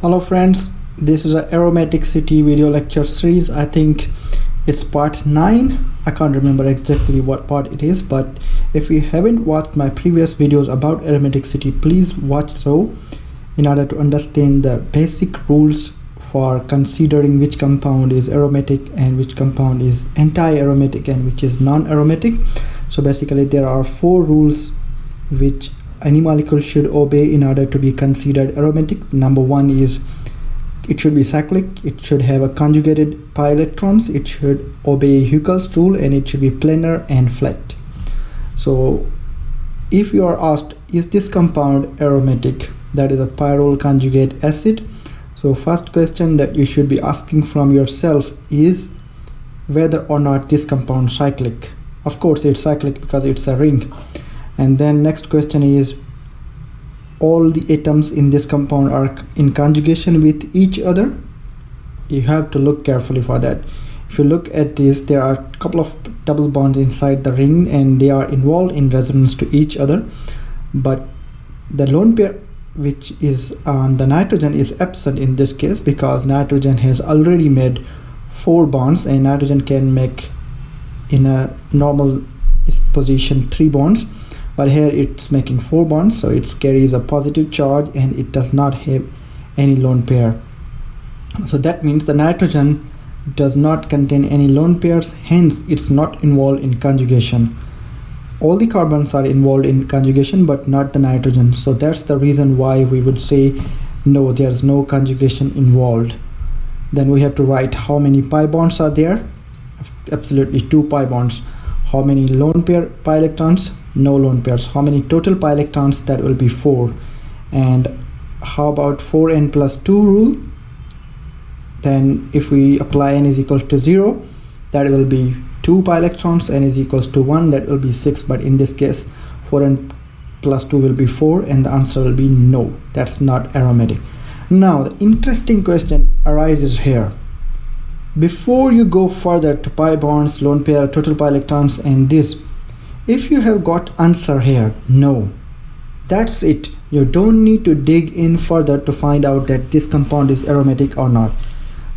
Hello friends, this is a Aromaticity video lecture series. I think it's part 9. I can't remember exactly what part it is, but if you haven't watched my previous videos about Aromaticity, please watch so in order to understand the basic rules for considering which compound is aromatic and which compound is anti-aromatic and which is non-aromatic. So basically there are 4 rules which any molecule should obey in order to be considered aromatic. Number 1 is it should be cyclic, it should have a conjugated pi electrons, it should obey Huckel's rule, and it should be planar and flat. So if you are asked, is this compound aromatic, that is a Pyrrole Conjugate Acid. So first question that you should be asking from yourself is whether or not this compound cyclic. Of course it's cyclic because it's a ring. And then next question is, all the atoms in this compound are in conjugation with each other. You have to look carefully for that. If you look at this, there are a couple of double bonds inside the ring and they are involved in resonance to each other, but the lone pair which is on the nitrogen is absent in this case because nitrogen has already made 4 bonds and nitrogen can make in a normal position 3 bonds, but here it's making 4 bonds, so it carries a positive charge and it does not have any lone pair. So that means the nitrogen does not contain any lone pairs, hence it's not involved in conjugation. All the carbons are involved in conjugation but not the nitrogen, so that's the reason why we would say no, there's no conjugation involved. Then we have to write how many pi bonds are there. Absolutely 2 pi bonds. How many lone pair pi electrons? No lone pairs. How many total pi electrons? That will be 4. And how about 4n plus 2 rule? Then if we apply n is equal to 0, that will be 2 pi electrons, n is equals to 1, that will be 6, but in this case 4n plus 2 will be 4 and the answer will be no, that's not aromatic. Now the interesting question arises here. Before you go further to pi bonds, lone pair, total pi electrons and this, if you have got answer here, no, that's it. You don't need to dig in further to find out that this compound is aromatic or not.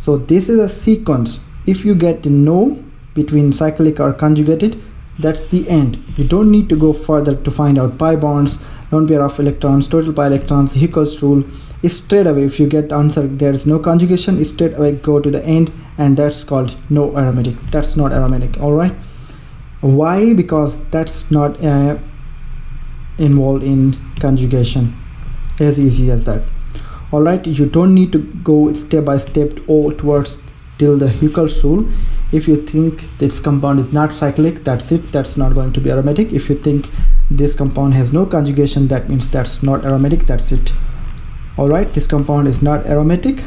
So this is a sequence. If you get no between cyclic or conjugated, that's the end. You don't need to go further to find out pi bonds, lone pair of electrons, total pi electrons, Huckel's rule. Straight away, if you get the answer there is no conjugation, straight away go to the end, and that's called no aromatic. That's not aromatic. All right, why? Because that's not involved in conjugation. As easy as that. All right, you don't need to go step by step or towards till the Huckel's rule. If you think this compound is not cyclic, that's it, that's not going to be aromatic. If you think this compound has no conjugation, that means that's not aromatic, that's it. Alright, this compound is not aromatic.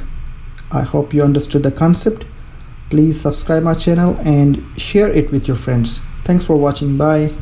I hope you understood the concept. Please subscribe my channel and share it with your friends. Thanks for watching. Bye.